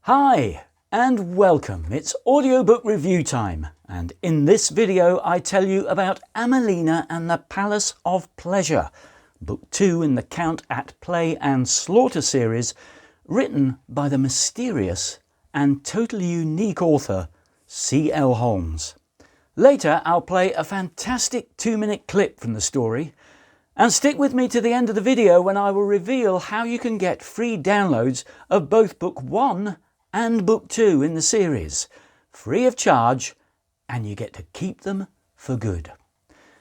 Hi and welcome. It's audiobook review time, and in this video I tell you about Amalina and the Palace of Pleasure, book 2 in the Count at Play and Slaughter series, written by the mysterious and totally unique author C.L.Holmes. Later I'll play a fantastic 2-minute clip from the story, and stick with me to the end of the video when I will reveal how you can get free downloads of both book 1 and book 2 in the series, free of charge, and you get to keep them for good.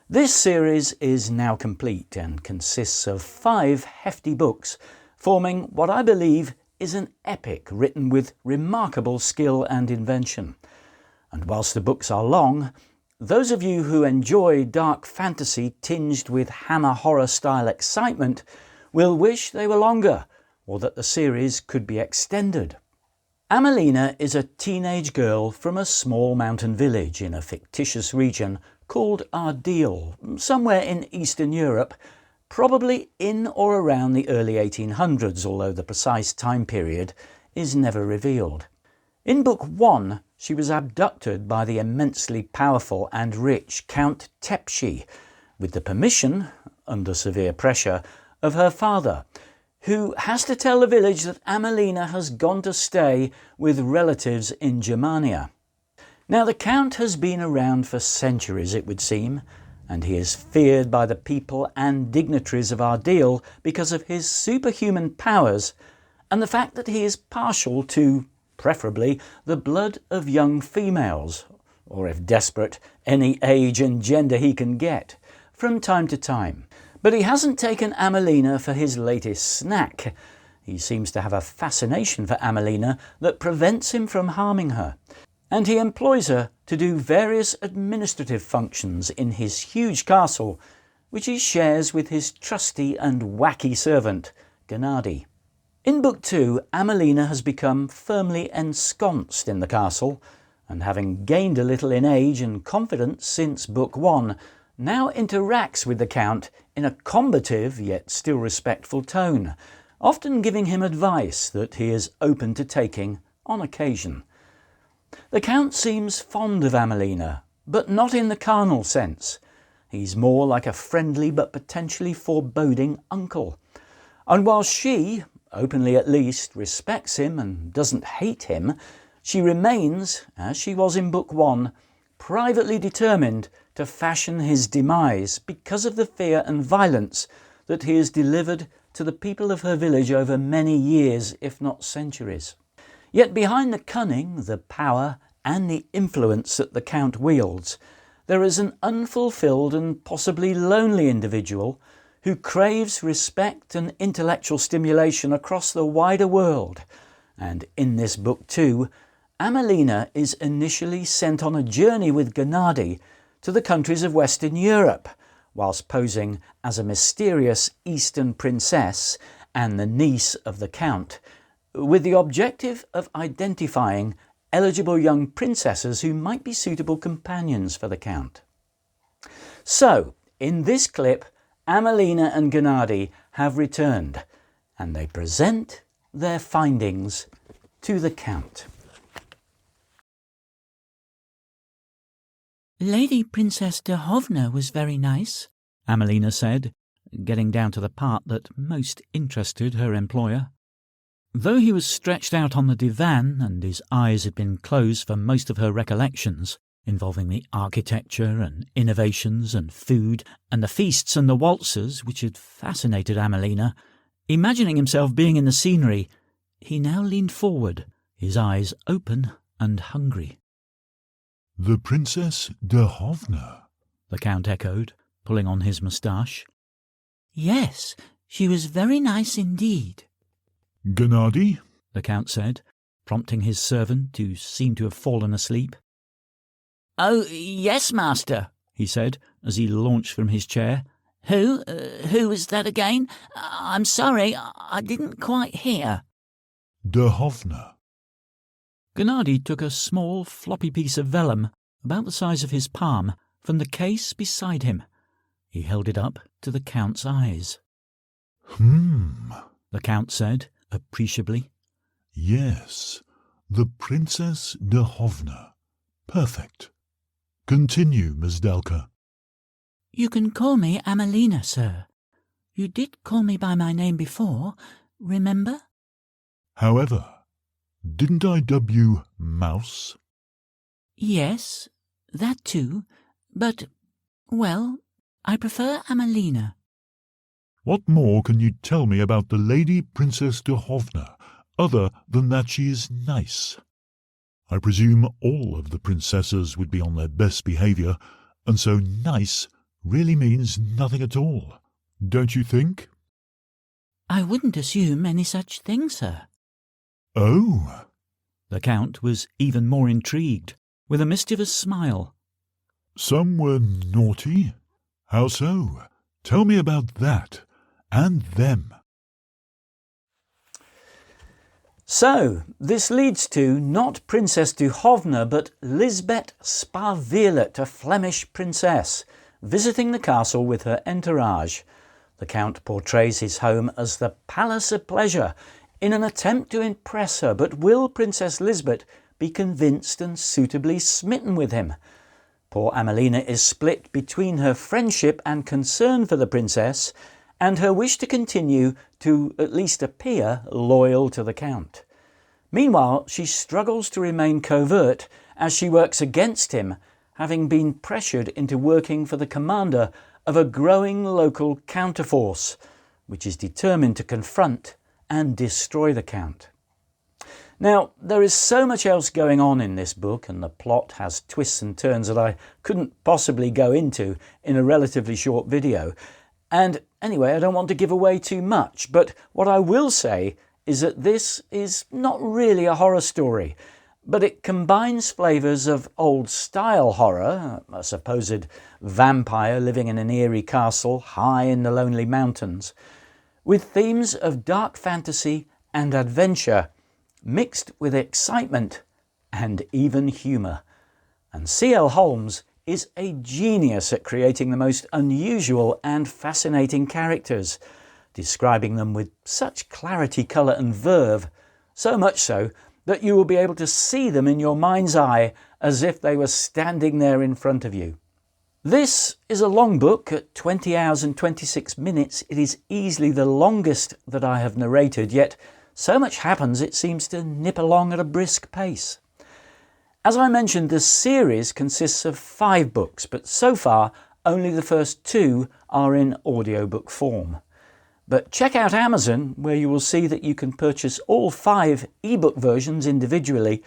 This series is now complete and consists of 5 hefty books, forming what I believe is an epic written with remarkable skill and invention. And whilst the books are long, those of you who enjoy dark fantasy tinged with hammer horror style excitement will wish they were longer, or that the series could be extended. Amalina is a teenage girl from a small mountain village in a fictitious region called Ardil, somewhere in Eastern Europe, probably in or around the early 1800s, although the precise time period is never revealed. In book 1, she was abducted by the immensely powerful and rich Count Tepshi, with the permission, under severe pressure, of her father, who has to tell the village that Amalina has gone to stay with relatives in Germania. Now, the Count has been around for centuries, it would seem, and he is feared by the people and dignitaries of Ardil because of his superhuman powers and the fact that he is partial to, preferably, the blood of young females, or if desperate, any age and gender he can get, from time to time. But he hasn't taken Amalina for his latest snack. He seems to have a fascination for Amalina that prevents him from harming her, and he employs her to do various administrative functions in his huge castle, which he shares with his trusty and wacky servant, Gennady. In book 2, Amalina has become firmly ensconced in the castle, and having gained a little in age and confidence since book 1, now interacts with the Count in a combative yet still respectful tone, often giving him advice that he is open to taking on occasion. The Count seems fond of Amalina, but not in the carnal sense. He's more like a friendly but potentially foreboding uncle. And while she, openly at least, respects him and doesn't hate him, she remains, as she was in book 1, privately determined to fashion his demise because of the fear and violence that he has delivered to the people of her village over many years, if not centuries. Yet behind the cunning, the power and the influence that the Count wields, there is an unfulfilled and possibly lonely individual who craves respect and intellectual stimulation across the wider world. And in this book too, Amalina is initially sent on a journey with Gennady to the countries of Western Europe, whilst posing as a mysterious Eastern princess and the niece of the Count, with the objective of identifying eligible young princesses who might be suitable companions for the Count. So, in this clip, Amalina and Gennady have returned, and they present their findings to the Count. Lady Princess de Hovna was very nice, Amalina said, getting down to the part that most interested her employer. Though he was stretched out on the divan and his eyes had been closed for most of her recollections, involving the architecture and innovations and food and the feasts and the waltzes which had fascinated Amalina, imagining himself being in the scenery, he now leaned forward, his eyes open and hungry. "The Princess de Hovna," the Count echoed, pulling on his moustache. "Yes, she was very nice indeed." "Gennady?" the Count said, prompting his servant, who seemed to have fallen asleep. "Oh, yes, master," he said, as he launched from his chair. Who was that again? I'm sorry, I didn't quite hear." "De Hovna." Gennady took a small, floppy piece of vellum, about the size of his palm, from the case beside him. He held it up to the Count's eyes. "Hmm," the Count said, appreciably. "Yes, The Princess de Hovna. Perfect. Continue, Miss Dalka. You can call me Amalina, sir. You did call me by my name before, remember? However, didn't I dub you Mouse? Yes, that too, but, well, I prefer Amalina. What more can you tell me about the Lady Princess de Hovna, other than that she is nice? I presume all of the princesses would be on their best behaviour, and so nice really means nothing at all, don't you think? I wouldn't assume any such thing, sir. Oh! The Count was even more intrigued, with a mischievous smile. Some were naughty? How so? Tell me about that, and them. So, this leads to not Princess de Hovna, but Lisbeth Sparveelet, a Flemish princess, visiting the castle with her entourage. The Count portrays his home as the Palace of Pleasure in an attempt to impress her, but will Princess Lisbeth be convinced and suitably smitten with him? Poor Amalina is split between her friendship and concern for the princess and her wish to continue to at least appear loyal to the Count. Meanwhile, she struggles to remain covert as she works against him, having been pressured into working for the commander of a growing local counterforce, which is determined to confront and destroy the Count. Now, there is so much else going on in this book, and the plot has twists and turns that I couldn't possibly go into in a relatively short video. And anyway, I don't want to give away too much, but what I will say is that this is not really a horror story, but it combines flavours of old-style horror, a supposed vampire living in an eerie castle high in the lonely mountains, with themes of dark fantasy and adventure, mixed with excitement and even humour. And C.L.Holmes is a genius at creating the most unusual and fascinating characters, describing them with such clarity, colour and verve, so much so that you will be able to see them in your mind's eye as if they were standing there in front of you. This is a long book at 20 hours and 26 minutes. It is easily the longest that I have narrated, yet so much happens it seems to nip along at a brisk pace. As I mentioned, the series consists of 5 books, but so far only the first 2 are in audiobook form. But check out Amazon, where you will see that you can purchase all 5 ebook versions individually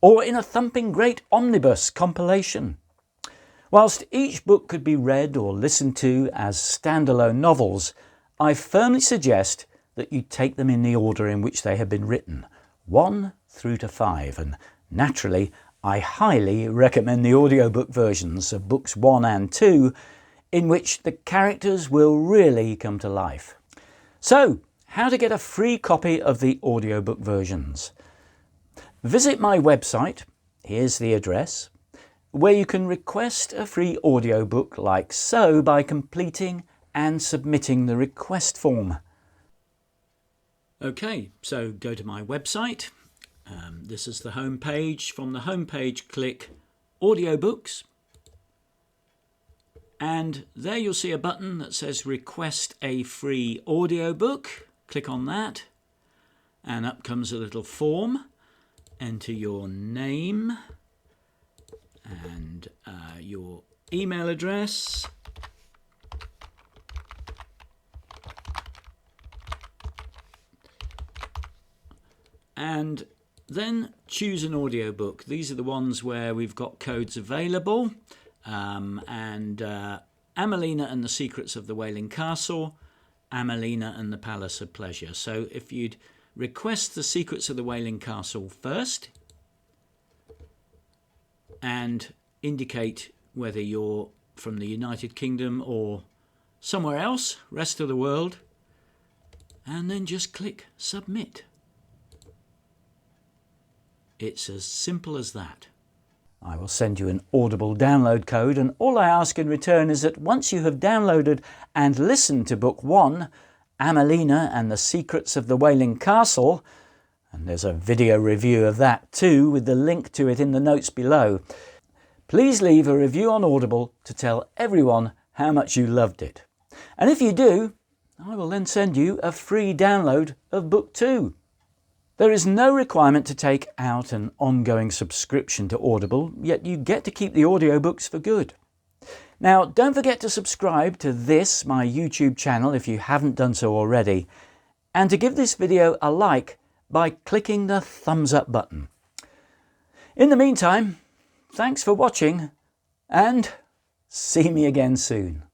or in a thumping great omnibus compilation. Whilst each book could be read or listened to as standalone novels, I firmly suggest that you take them in the order in which they have been written, 1 through to 5, and naturally I highly recommend the audiobook versions of books 1 and 2, in which the characters will really come to life. So, how to get a free copy of the audiobook versions? Visit my website, here's the address, where you can request a free audiobook like so by completing and submitting the request form. Okay, so go to my website. This is the home page. From the home page, click Audiobooks. And there you'll see a button that says Request a Free Audiobook. Click on that. And up comes a little form. Enter your name and your email address. And then choose an audiobook. These are the ones where we've got codes available. Amalina and the Secrets of the Wailing Castle, Amalina and the Palace of Pleasure. So if you'd request the Secrets of the Wailing Castle first and indicate whether you're from the United Kingdom or somewhere else, rest of the world, and then just click Submit. It's as simple as that. I will send you an Audible download code, and all I ask in return is that once you have downloaded and listened to Book 1, Amalina and the Secrets of the Wailing Castle, and there's a video review of that too, with the link to it in the notes below. Please leave a review on Audible to tell everyone how much you loved it. And if you do, I will then send you a free download of Book 2. There is no requirement to take out an ongoing subscription to Audible, yet you get to keep the audiobooks for good. Now, don't forget to subscribe to this, my YouTube channel, if you haven't done so already, and to give this video a like by clicking the thumbs up button. In the meantime, thanks for watching, and see me again soon.